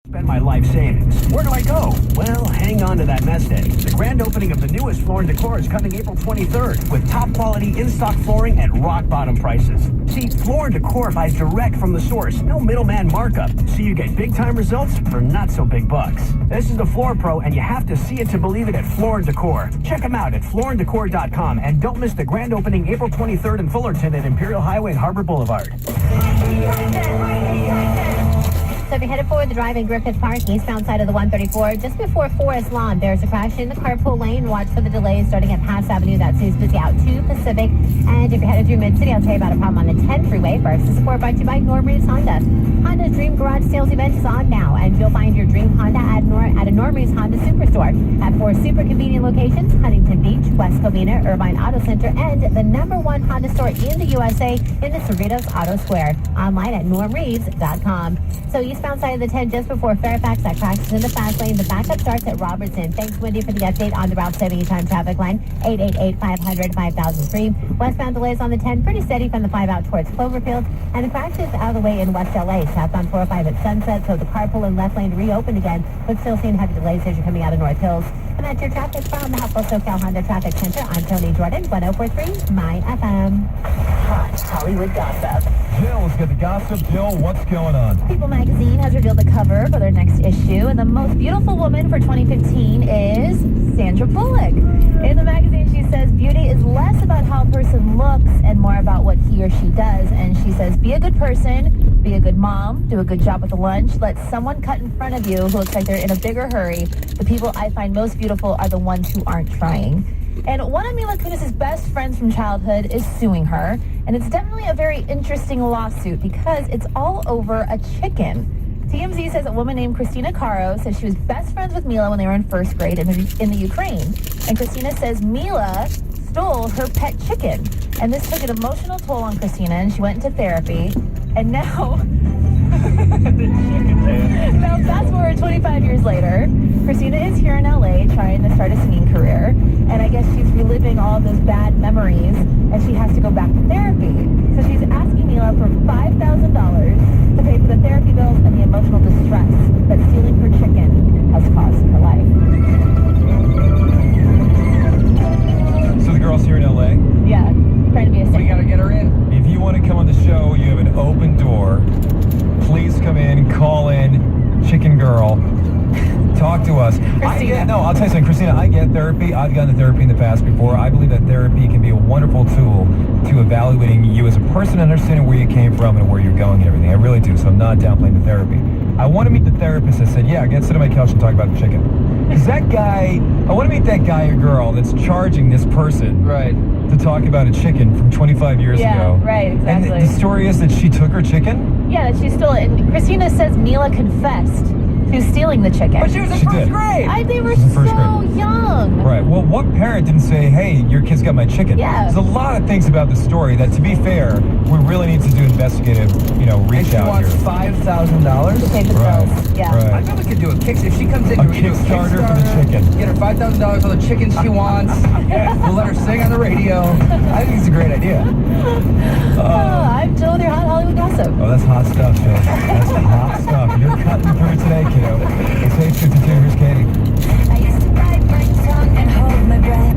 Spend my life savings. Where do I go? Well, hang on to that nest egg. The grand opening of the newest Floor & Decor is coming April 23rd with top quality in-stock flooring at rock bottom prices. See, Floor & Decor buys direct from the source. No middleman markup. So you get big time results for not so big bucks. This is the Floor Pro and you have to see it to believe it at Floor & Decor. Check them out at flooranddecor.com and don't miss the grand opening April 23rd in Fullerton at Imperial Highway and Harbor Boulevard. So if you're headed for the drive in Griffith Park, eastbound side of the 134, just before Forest Lawn, there's a crash in the carpool lane. Watch for the delays starting at Pass Avenue. That seems busy out to Pacific. And if you're headed through Mid-City, I'll tell you about a problem on the 10 freeway. First, the support brought to you by Norm Reeves Honda. Honda's Dream Garage Sales event is on now, and you'll find your dream Honda at a Norm Reeves Honda Superstore at 4 super convenient locations: Huntington Beach, West Covina, Irvine Auto Center, and the #1 Honda store in the USA in the Cerritos Auto Square. Online at normreeves.com. So eastbound side of the 10 just before Fairfax, that crashes in the fast lane. The backup starts at Robertson. Thanks, Wendy, for the update on the Route 70 time traffic line. 888-500-5003. Westbound delays on the 10, pretty steady from the 5 out towards Cloverfield. And the crash is out of the way in West LA. Southbound 405 at Sunset, so the carpool and left lane reopened again, but still seeing heavy delays as you're coming out of North Hills. And that's your traffic from the helpful SoCal Honda Traffic Center. I'm Tony Jordan, 104.3 My FM. Hot Hollywood gossip. Jill, let's get the gossip. Jill, what's going on? People magazine has revealed the cover for their next issue, and the most beautiful woman for 2015 is Sandra Bullock. In the magazine, she says beauty is less about how a person looks and more about what he or she does. And she says, be a good person, be a good mom, do a good job with the lunch, let someone cut in front of you who looks like they're in a bigger hurry. The people I find most beautiful are the ones who aren't trying. And one of Mila Kunis' best friends from childhood is suing her. And it's definitely a very interesting lawsuit because it's all over a chicken. TMZ says a woman named Christina Caro says she was best friends with Mila when they were in first grade in the Ukraine. And Christina says Mila stole her pet chicken. And this took an emotional toll on Christina, and she went into therapy. And now... Now, fast forward 25 years later, Christina is here in LA trying to start a singing career, and I guess she's reliving all of those bad memories, and she has to go back to therapy. So she's asking Mila for $5,000 to pay for the therapy bills and the emotional distress that stealing her chicken has caused in her life. So the girl's here in LA? Yeah, trying to be a singer. We gotta get her in. If you want to come on the show, you have an open door. Please come in, call in, Chicken Girl. Talk to us. I'll tell you something, Christina, I get therapy. I've gotten therapy in the past before. I believe that therapy can be a wonderful tool to evaluating you as a person, understanding where you came from and where you're going and everything. I really do, so I'm not downplaying the therapy. I want to meet the therapist that said, yeah, I can sit on my couch and talk about the chicken. Because that guy, I want to meet that guy or girl that's charging this person to talk about a chicken from 25 years ago. Yeah, right, exactly. And the story is that she took her chicken? Yeah, that she stole it. And Christina says Mila confessed to stealing the chicken. But she was in first grade. They were so young. Right. Well, what parent didn't say, hey, your kid's got my chicken? Yeah. There's a lot of things about the story that, to be fair, we really need to do investigative, reach out here. She wants $5,000? To pay for the bills. Yeah. Right. I bet we could do a if she comes in, A Kickstarter for the chicken. Get her $5,000 for the chicken she wants. We'll let her sing on the radio. I think it's a great idea. I'm Jill with your Hot Hollywood gossip. Oh, that's hot stuff, Jill. That's hot stuff. You're cutting through today, kiddo. It's 8:52. Here's Katie. I used to write my tongue and hold my breath.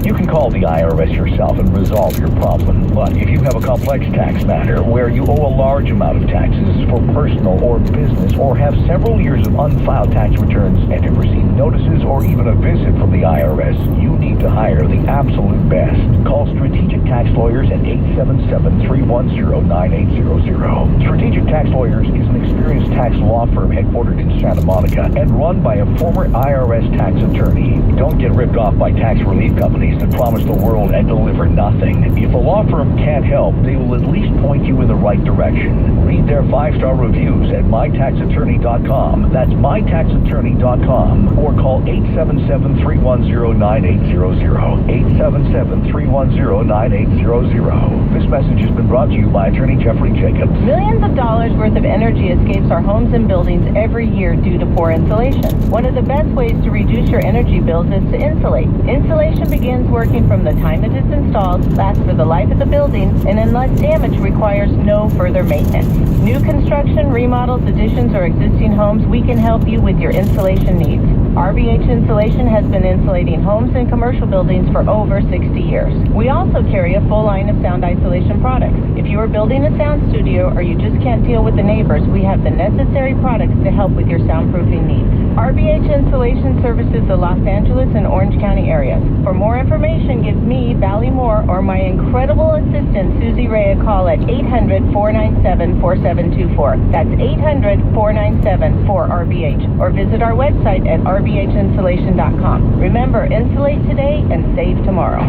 You can call the IRS yourself and resolve your problem. But if you have a complex tax matter where you owe a large amount of taxes for personal or business, or have several years of unfiled tax returns and have received notices or even a visit from the IRS, you need to hire the absolute best. Call Strategic Tax Lawyers at 877-310-9800. Strategic Tax Lawyers is an experienced tax law firm headquartered in Santa Monica and run by a former IRS tax attorney. Don't get ripped off by tax relief companies that promise the world and deliver nothing. If a law firm can't help, they will at least point you in the right direction. Read their 5-star reviews at mytaxattorney.com. That's mytaxattorney.com. Or call 877-310-9800. 877-310-9800. This message has been brought to you by Attorney Jeffrey Jacobs. Millions of dollars worth of energy escapes our homes and buildings every year due to poor insulation. One of the best ways to reduce your energy bills is to insulate. Insulation begins working from the time it is installed, lasts for the life of the building, and unless damaged, requires no further maintenance. New construction, remodels, additions, or existing homes, we can help you with your insulation needs. RBH Insulation has been insulating homes and commercial buildings for over 60 years. We also carry a full line of sound isolation products. If you are building a sound studio or you just can't deal with the neighbors, we have the necessary products to help with your soundproofing needs. RBH Insulation services the Los Angeles and Orange County areas. For more information, give me, Valley Moore, or my incredible assistant, Susie Ray, a call at 800-497-4724. That's 800-497-4RBH. Or visit our website at rbhinsulation.com. Remember, insulate today and save tomorrow.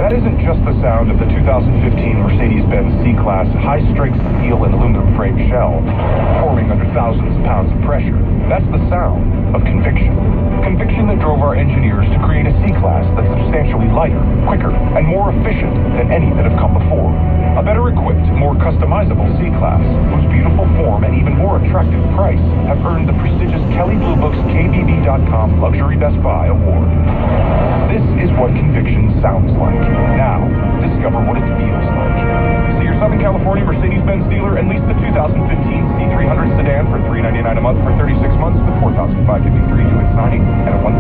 That isn't just the sound of the 2015 Mercedes-Benz C-Class high-strength steel and aluminum frame shell forming under thousands of pounds of pressure. That's the sound of conviction. Conviction that drove our engineers to create a C-Class that's substantially lighter, quicker, and more efficient than any that have come before. A better equipped, more customizable C-Class, whose beautiful form and even more attractive price have earned the prestigious Kelley Blue Book's KBB.com Luxury Best Buy Award. This is what conviction sounds like. Now, discover what it feels like. See your Southern California Mercedes-Benz dealer and lease the 2015 C300 sedan for $399 a month for 36 months with $4,553 due at signing and a $1,000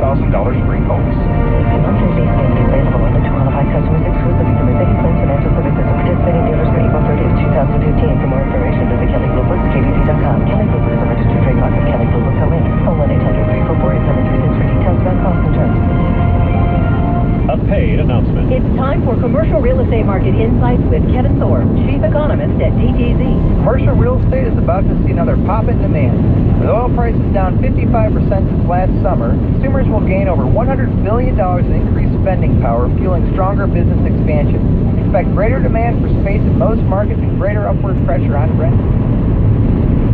spring bonus. Monthly lease payment available only to qualified customers exclusively to Mercedes-Benz Financial Services and participating dealers for April 30th, 2015. For more information, visit Kelley Blue Book, KBB.com. Kelley Blue Book is a registered trademark of Kelley Blue Book Co. Inc. Call 1-800-344-8736 for details about costs and terms. A paid announcement. It's time for Commercial Real Estate Market Insights with Kevin Thorpe, Chief Economist at DTZ. Commercial real estate is about to see another pop in demand. With oil prices down 55% since last summer, consumers will gain over $100 billion in increased spending power, fueling stronger business expansion. Expect greater demand for space in most markets and greater upward pressure on rent.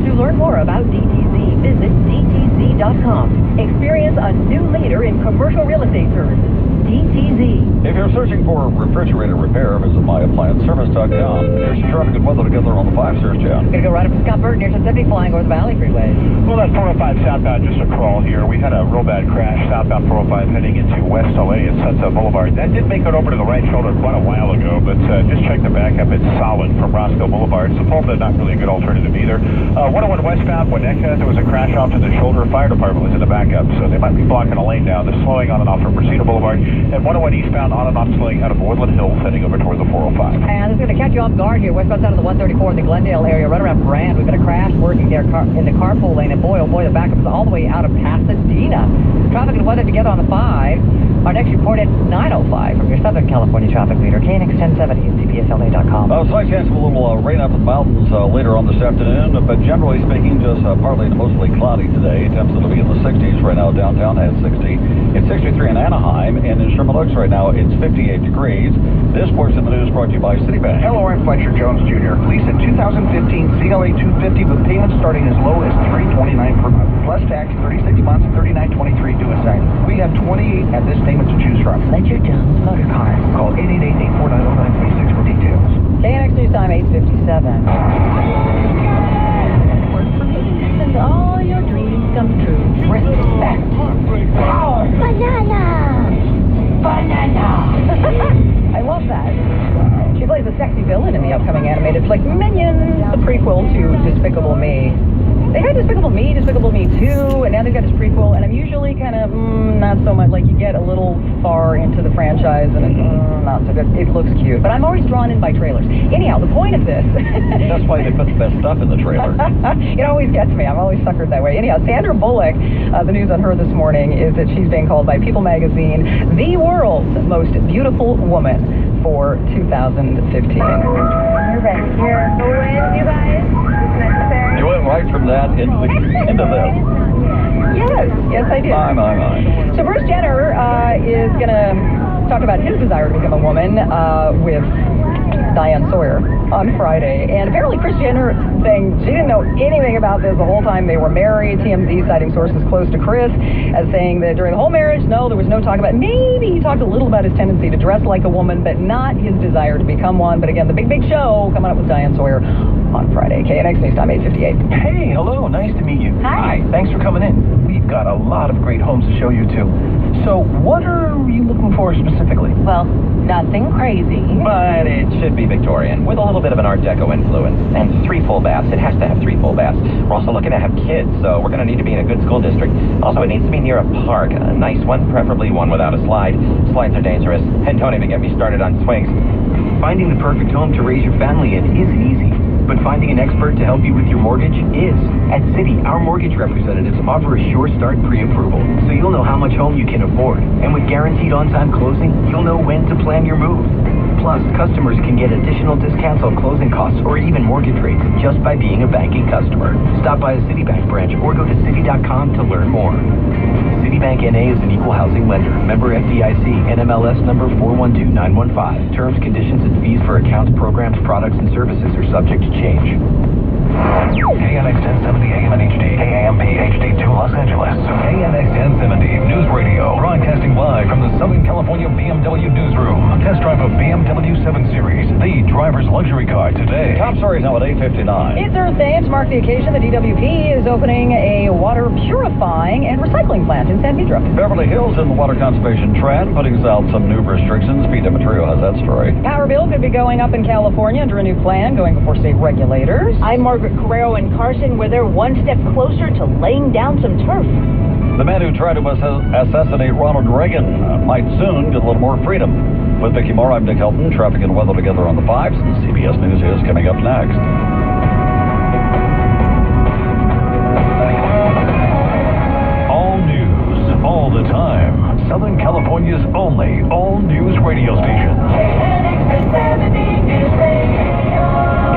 To learn more about DTZ, visit DTZ.com. Experience a new leader in commercial real estate services. DTZ. If you're searching for refrigerator repair, visit myapplianceservice.com. Here's your traffic and weather together on the 5 Series Channel. Gonna go right up to Scott Burton, near Mississippi, flying over the Valley Freeway. Well, that 405 southbound, just a crawl here. We had a real bad crash southbound 405 heading into West LA at Sunset Boulevard. That did make it over to the right shoulder quite a while ago, but just check the backup. It's solid from Roscoe Boulevard. Sepulveda, not really a good alternative either. 101 westbound, Winnetka, there was a crash off to the shoulder. Fire department was in the backup, so they might be blocking a lane down. They're slowing on and off from Presino Boulevard. And 101 eastbound, on and off slowing out of Woodland Hills, heading over toward the 405. And it's going to catch you off guard here, westbound side of the 134 in the Glendale area, right around Brand. We've got a crash working there in the carpool lane, and boy, oh boy, the backup is all the way out of Pasadena. Traffic and weather together on the 5. Our next report at 9:05 from your Southern California traffic leader, KNX 1070 and CBSLA.com. Slight chance of a little rain up in the mountains later on this afternoon, but generally speaking, just partly to mostly cloudy today. Temps will be in the 60s right now. Downtown has 60. It's 63 in Anaheim, and in Sherman Oaks right now, it's 58 degrees. This portion of the news brought to you by Citibank. Hello, I'm Fletcher Jones Jr. Lease a 2015 CLA 250 with payments starting as low as $329 per month. Plus tax, 36 months, $39.23 due at signing. We have 28 at this payment to choose from. Fletcher Jones Motor Car. Call 888-849-0936 for details. KNX News Time 8:57. Work for me, and all your dreams come true. Respect. Power. Banana. I love that. She plays a sexy villain in the upcoming animated flick Minions, the prequel to Despicable Me. They had Despicable Me 2, and now they've got this prequel, and I'm usually kind of, not so much, like you get a little far into the franchise, and it's not so good. It looks cute, but I'm always drawn in by trailers. Anyhow, the point of this... That's why they put the best stuff in the trailer. It always gets me. I'm always suckered that way. Anyhow, Sandra Bullock, the news on her this morning is that she's being called by People magazine the world's most beautiful woman for 2015. You're ready. Here. Go in, you guys. It's necessary. You went right from that into this. Yes, I did. My. So Bruce Jenner is going to talk about his desire to become a woman with Diane Sawyer on Friday. And apparently Kris Jenner saying she didn't know anything about this the whole time they were married. TMZ citing sources close to Kris as saying that during the whole marriage, no, there was no talk about it. Maybe he talked a little about his tendency to dress like a woman, but not his desire to become one. But again, the big show coming up with Diane Sawyer on Friday. KNX News Time 8:58. Hey, hello, nice to meet you. Hi. Thanks for coming in. We've got a lot of great homes to show you too. So what are you looking for specifically? Well, nothing crazy. But it should be Victorian, with a little bit of an Art Deco influence. And 3 full baths. It has to have 3 full baths. We're also looking to have kids, so we're going to need to be in a good school district. Also, it needs to be near a park. A nice one, preferably one without a slide. Slides are dangerous. And don't even get me started on swings. Finding the perfect home to raise your family in isn't easy. But finding an expert to help you with your mortgage is. At Citi, our mortgage representatives offer a sure start pre-approval, so you'll know how much home you can afford. And with guaranteed on-time closing, you'll know when to plan your move. Plus, customers can get additional discounts on closing costs or even mortgage rates just by being a banking customer. Stop by a Citibank branch or go to Citi.com to learn more. Citibank N.A. is an equal housing lender. Member FDIC, NMLS number 412915. Terms, conditions, and fees for accounts, programs, products, and services are subject to change. KNX 1070 AM and HD, KAMP HD2 Los Angeles. KNX 1070 News Radio, broadcasting live from the Southern California BMW Newsroom. Test drive a BMW 7 Series, the driver's luxury car today. Top stories now at 8:59. It's Earth Day, and to mark the occasion, the DWP is opening a water purifying and recycling plant in San Pedro. Beverly Hills in the water conservation trend, putting out some new restrictions. Pete Demetrio has that story. Power bill could be going up in California under a new plan going before state regulators. I'm Margaret Carrero in Carson, where they're one step closer to laying down some turf. The man who tried to assassinate Ronald Reagan might soon get a little more freedom. With Vicki Moore, I'm Dick Helton. Traffic and weather together on the 5s. CBS News is coming up next. All news, all the time. Southern California's only all-news radio station.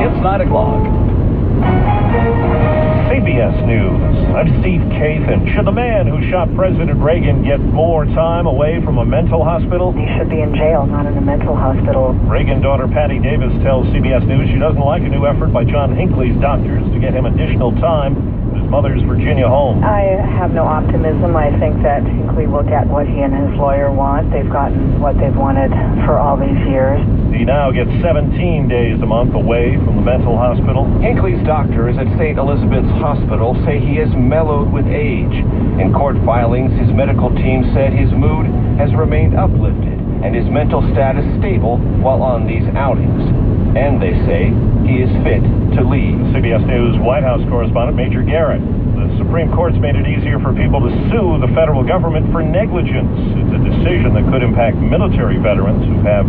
It's 9 o'clock. CBS News. I'm Steve Kathan. Should the man who shot President Reagan get more time away from a mental hospital? He should be in jail, not in a mental hospital. Reagan daughter Patty Davis tells CBS News she doesn't like a new effort by John Hinckley's doctors to get him additional time at his mother's Virginia home. I have no optimism. I think that Hinckley will get what he and his lawyer want. They've gotten what they've wanted for all these years. He now gets 17 days a month away from the mental hospital. Hinckley's doctors at St. Elizabeth's Hospital say he has mellowed with age. In court filings, his medical team said his mood has remained uplifted and his mental status stable while on these outings. And they say he is fit to leave. CBS News White House correspondent Major Garrett. The Supreme Court's made it easier for people to sue the federal government for negligence. It's a decision that could impact military veterans who have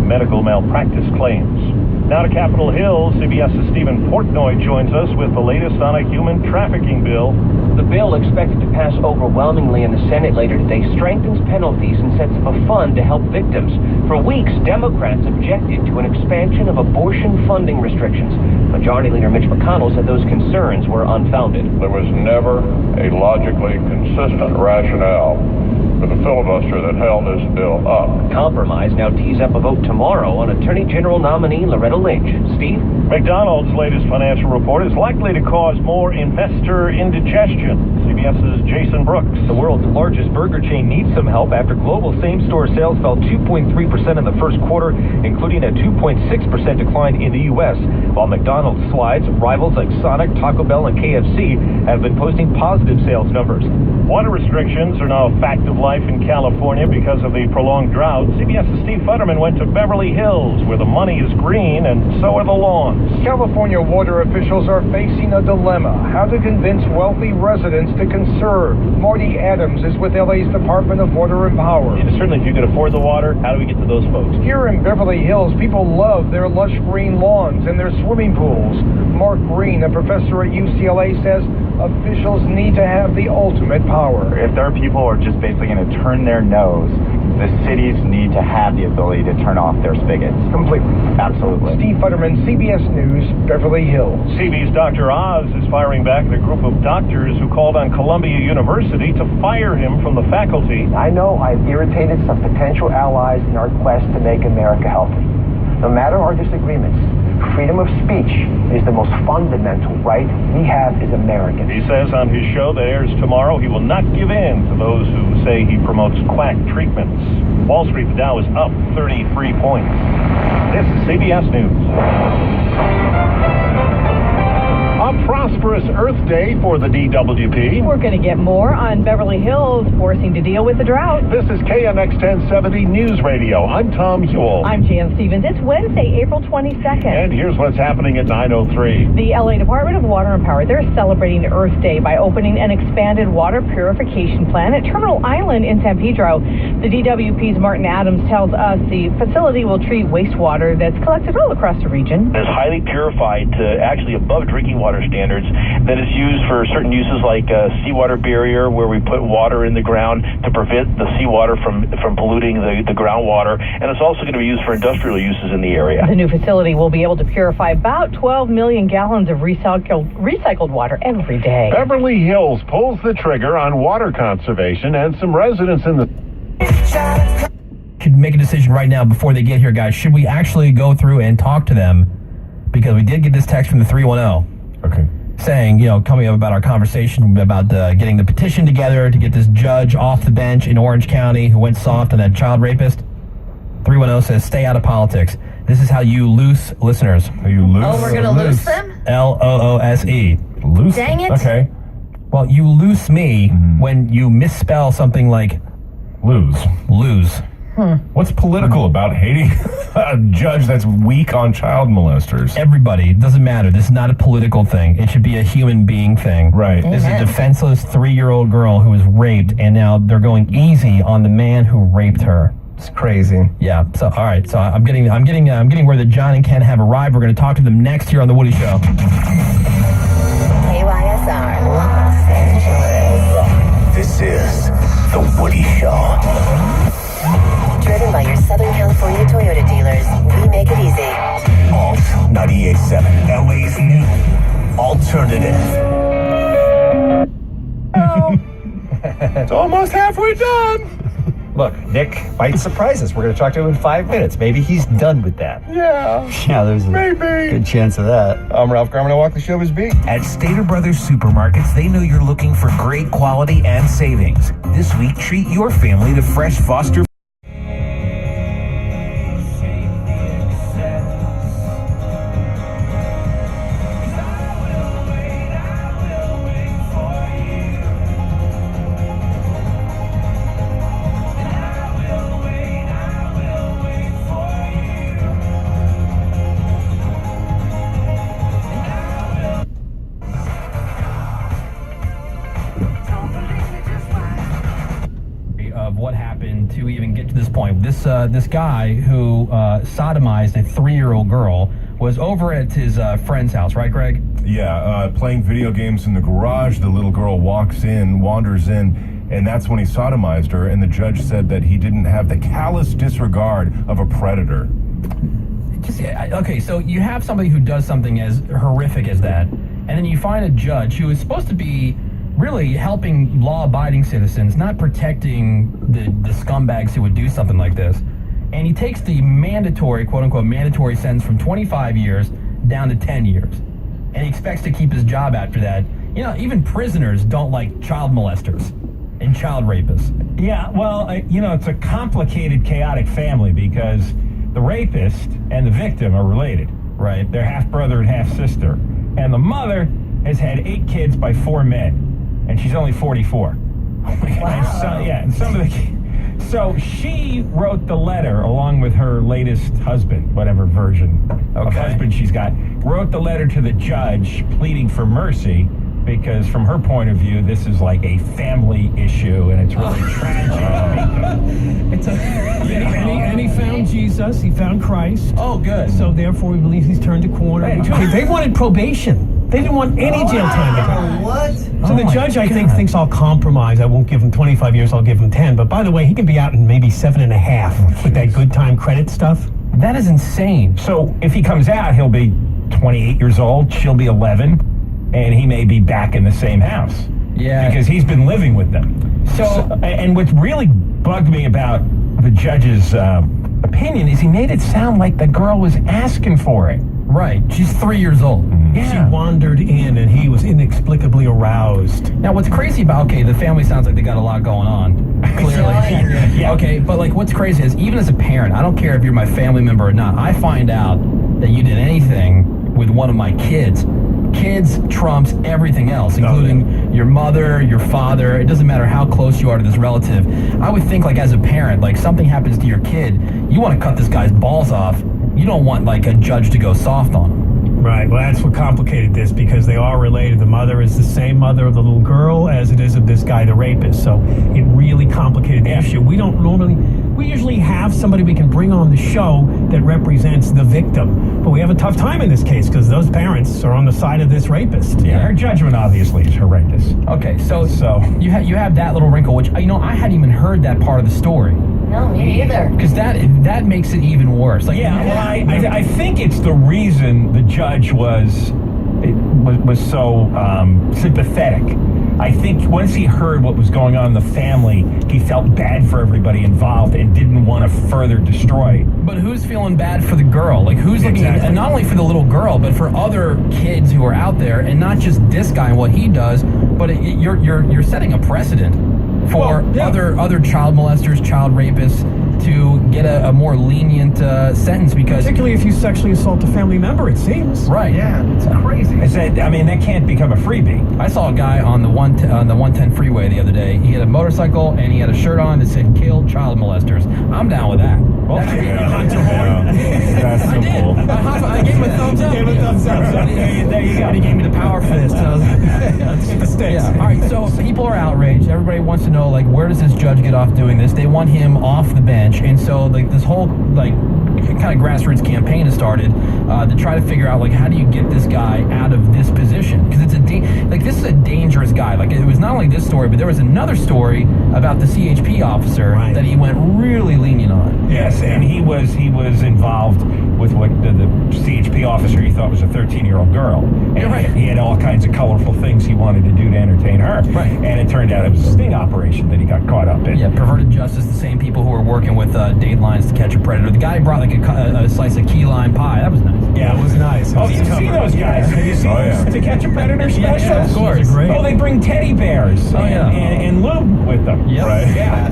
medical malpractice claims. Now to Capitol Hill, CBS's Stephen Portnoy joins us with the latest on a human trafficking bill. The bill, expected to pass overwhelmingly in the Senate later today, strengthens penalties and sets up a fund to help victims. For weeks, Democrats objected to an expansion of abortion funding restrictions. Majority Leader Mitch McConnell said those concerns were unfounded. There was never a logically consistent rationale for the filibuster that held this bill up. Compromise now tees up a vote tomorrow on Attorney General nominee Loretta Lynch. Steve? McDonald's latest financial report is likely to cause more investor indigestion. CBS's Jason Brooks. The world's largest burger chain needs some help after global same-store sales fell 2.3% in the first quarter, including a 2.6% decline in the U.S., while McDonald's slides, rivals like Sonic, Taco Bell, and KFC have been posting positive sales numbers. Water restrictions are now a fact of life in California because of the prolonged drought. CBS's Steve Futterman went to Beverly Hills, where the money is green and so are the lawns. California water officials are facing a dilemma: how to convince wealthy residents to conserve. Marty Adams is with LA's Department of Water and Power. Yeah, certainly, if you can afford the water, how do we get to those folks? Here in Beverly Hills, people love their lush green lawns and their swimming pools. Mark Green, a professor at UCLA, says officials need to have the ultimate power. If there are people who are just basically going to turn their nose, the cities need to have the ability to turn off their spigots. Completely. Absolutely. Steve Futterman, CBS News, Beverly Hills. CB's Dr. Oz is firing back at a group of doctors who called on Columbia University to fire him from the faculty. I know I've irritated some potential allies in our quest to make America healthy. No matter our disagreements, freedom of speech is the most fundamental right we have as Americans. He says on his show that airs tomorrow he will not give in to those who say he promotes quack treatments. Wall Street, the Dow is up 33 points. This is CBS News. A prosperous Earth Day for the DWP. We're going to get more on Beverly Hills forcing to deal with the drought. This is KMX 1070 News Radio. I'm Tom Hewell. I'm Jan Stevens. It's Wednesday, April 22nd. And here's what's happening at 9:03. The LA Department of Water and Power, they're celebrating Earth Day by opening an expanded water purification plant at Terminal Island in San Pedro. The DWP's Martin Adams tells us the facility will treat wastewater that's collected all across the region. It's highly purified to actually above drinking water standards that is used for certain uses like seawater barrier, where we put water in the ground to prevent the seawater from polluting the groundwater. And it's also going to be used for industrial uses in the area. The new facility will be able to purify about 12 million gallons of recycled water every day. Beverly Hills pulls the trigger on water conservation, and some residents in the Should make a decision right now before they get here, guys. Should we actually go through and talk to them? Because we did get this text from the 310. Okay. Saying, coming up about our conversation about getting the petition together to get this judge off the bench in Orange County who went soft on that child rapist. 310 says, stay out of politics. This is how you loose listeners. You loose? Oh, we're going to loose them? Loose. Loose? Dang it. Okay. Well, you loose me when you misspell something like lose. What's political about hating a judge that's weak on child molesters? Everybody. It doesn't matter. This is not a political thing. It should be a human being thing. Right. This is a defenseless 3-year-old girl who was raped, and now they're going easy on the man who raped her. It's crazy. Yeah. So, all right. So I'm getting where the John and Ken have arrived. We're going to talk to them next here on The Woody Show. KYSR, Los Angeles. This is The Woody Show. Driven by your Southern California Toyota dealers, we make it easy. Alt 98.7, LA's new alternative. It's almost halfway done. Look, Nick might surprise us. We're going to talk to him in 5 minutes. Maybe he's done with that. Yeah. Yeah, there's a good chance of that. I'm Ralph Garman. I walk the showbiz beat. At Stater Brothers Supermarkets, they know you're looking for great quality and savings. This week, treat your family to fresh Foster. Of what happened to even get to this point. This guy who sodomized a 3-year-old girl was over at his friend's house, right, Greg? Yeah, playing video games in the garage. The little girl wanders in, and that's when he sodomized her, and the judge said that he didn't have the callous disregard of a predator. Okay, so you have somebody who does something as horrific as that, and then you find a judge who is supposed to be really helping law-abiding citizens, not protecting the scumbags who would do something like this. And he takes the mandatory, quote-unquote, mandatory sentence from 25 years down to 10 years. And he expects to keep his job after that. Even prisoners don't like child molesters and child rapists. Yeah, well, it's a complicated, chaotic family because the rapist and the victim are related. Right. They're half-brother and half-sister. And the mother has had 8 kids by 4 men. And she's only 44. So she wrote the letter along with her latest husband, whatever version of husband she's got, wrote the letter to the judge pleading for mercy because from her point of view, this is like a family issue and it's really tragic. And he found Jesus, he found Christ. Oh, good. So therefore we believe he's turned a corner. They wanted probation. They didn't want any jail time. What? So the judge, I think, thinks I'll compromise. I won't give him 25 years, I'll give him 10. But by the way, he can be out in maybe 7.5 with that good time credit stuff. That is insane. So if he comes out, he'll be 28 years old, she'll be 11, and he may be back in the same house. Yeah. Because he's been living with them. So and what really bugged me about the judge's opinion is he made it sound like the girl was asking for it. Right. She's 3 years old. Yeah. She wandered in and he was inexplicably aroused. Now, what's crazy about, the family sounds like they got a lot going on. Clearly. Yeah. Okay, but what's crazy is even as a parent, I don't care if you're my family member or not, I find out that you did anything with one of my kids, kids trumps everything else, including your mother, your father. It doesn't matter how close you are to this relative. I would think, like, as a parent, like, something happens to your kid, you want to cut this guy's balls off. You don't want, like, a judge to go soft on him. Right. Well, that's what complicated this, because they are related. The mother is the same mother of the little girl as it is of this guy, the rapist. So it really complicated the issue. We usually have somebody we can bring on the show that represents the victim. But we have a tough time in this case because those parents are on the side of this rapist. Yeah, her judgment obviously is horrendous. Okay, so you have that little wrinkle, which, you know, I hadn't even heard that part of the story. No, me either. Because that makes it even worse. Like, I think it's the reason the judge was so sympathetic. I think once he heard what was going on in the family, he felt bad for everybody involved and didn't want to further destroy. But who's feeling bad for the girl? Like, who's looking at, and not only for the little girl, but for other kids who are out there, and not just this guy and what he does, but you're setting a precedent for other child molesters, child rapists, to get a more lenient sentence, because particularly if you sexually assault a family member, it seems. Right. Yeah, it's crazy. That can't become a freebie. I saw a guy on the 110 freeway the other day. He had a motorcycle and he had a shirt on that said "Kill child molesters." I'm down with that. That's simple. I gave him a thumbs up. There you go. And he gave me the power fist. Let's get the sticks. Yeah. All right. So people are outraged. Everybody wants to know, like, where does this judge get off doing this? They want him off the bench, and so, like, this whole, like, kind of grassroots campaign has started to try to figure out, like, how do you get this guy out of this position? Because it's this is a dangerous guy. Like, it was not only this story, but there was another story about the CHP officer that he went really lenient on. Yes, and he was involved with what the CHP officer he thought was a 13-year-old girl. And he had all kinds of colorful things he wanted to do to entertain her. Right. And it turned out it was a sting operation that he got caught up in. Yeah, perverted justice, the same people who were working with Datelines to catch a predator. The guy brought, like, a slice of key lime pie. That was nice. Yeah, it was nice. Oh, you've seen those guys. Have you seen those To Catch a Predator specials? Yeah, of course. Oh, they bring teddy bears and lube with them. Yep. Right. Yeah.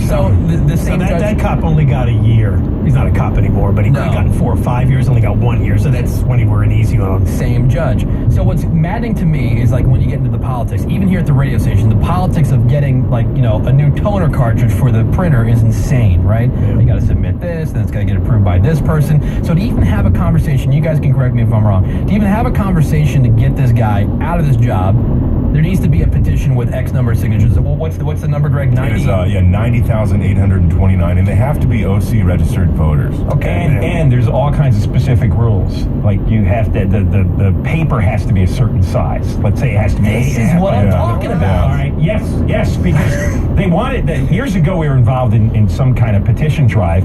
So the same judge... that cop only got a year. He's not a cop anymore, but he could have gotten 4 or 5 years, only got 1 year, so that's when he were an easy on him. Same judge. So what's maddening to me is, like, when you get into the politics, even here at the radio station, the politics of getting, like, you know, a new toner cartridge for the printer is insane, right? You got to submit this, then it's got to get approved by this person. So to even have a conversation, you guys can correct me if I'm wrong, to even have a conversation to get this guy out of this job, there needs to be a petition with X number of signatures. Well, what's the number, Greg? 90? It is, 90,829, and they have to be OC registered voters. Okay, and there's all kinds of specific rules. Like, you have to, the paper has to be a certain size. Let's say it has to be. This is what I'm talking about. All right, yes, because they wanted that. Years ago, we were involved in some kind of petition drive,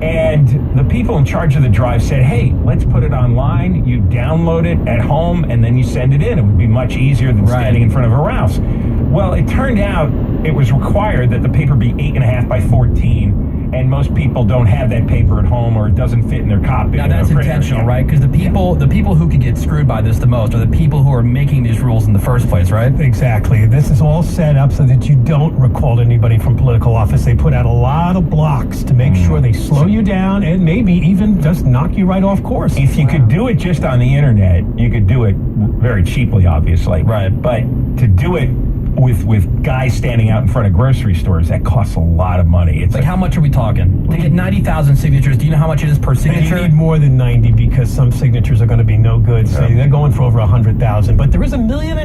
and the people in charge of the drive said, hey, let's put it online. You download it at home, and then you send it in. It would be much easier than standing in front of a Rouse. Well, it turned out it was required that the paper be 8.5 by 14, and most people don't have that paper at home, or it doesn't fit in their copy. Now that's intentional, right? Because the people who could get screwed by this the most are the people who are making these rules in the first place, right? Exactly. This is all set up so that you don't recall anybody from political office. They put out a lot of blocks to make sure they slow you down and maybe even just knock you right off course. If you could do it just on the internet, you could do it very cheaply, obviously. Right. But to do it with guys standing out in front of grocery stores, that costs a lot of money. It's like, how much are we talking? To get 90,000 signatures, do you know how much it is per signature? You need more than 90 because some signatures are going to be no good. So they're going for over 100,000. But there is 1.5 million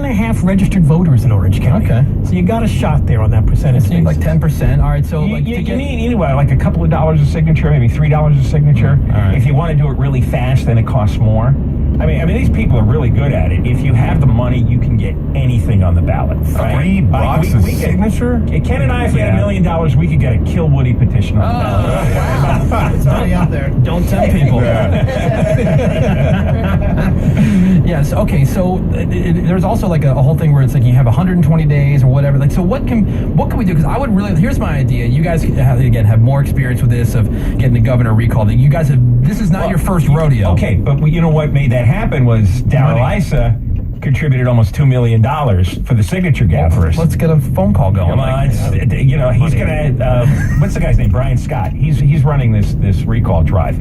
registered voters in Orange County. Okay. So you got a shot there on that percentage. It seems like 10%. All right, so you need anyway like a couple of dollars a signature, maybe $3 a signature. All right. If you want to do it really fast, then it costs more. I mean, these people are really good at it. If you have the money, you can get anything on the ballot. Right? $3 a signature? Ken and I, if we had $1 million, we could get a Kill Woody petition on the ballot. Wow. It's already out there. Don't tempt people. Yes. Okay. So there's also like a whole thing where it's like you have 120 days or whatever. Like, so what can we do? Because I would really. Here's my idea. You guys have more experience with this of getting the governor recalled. That you guys have. This is not your first rodeo. Okay, but you know what made that happen was Darrell Issa contributed almost $2 million for the signature gathers. Let's get a phone call going. He's gonna. What's the guy's name? Brian Scott. He's running this recall drive.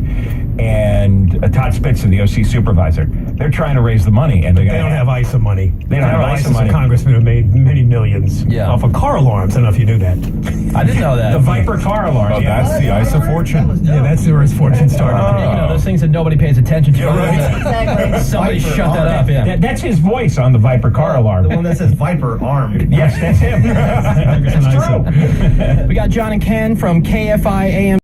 and Todd Spitzner, the OC supervisor. They're trying to raise the money, and they don't have ISA money. They don't have ISA money. A congressman who made many millions off of car alarms. I don't know if you knew that. I didn't know that. The Viper car alarm. Oh, that's the ISA fortune? Yeah, that's where his fortune started. You know, those things that nobody pays attention to. Exactly. Somebody shut that up, yeah. That's his voice on the Viper car alarm. The one that says Viper armed. Yes, that's him. That's true. We got John and Ken from KFI AM.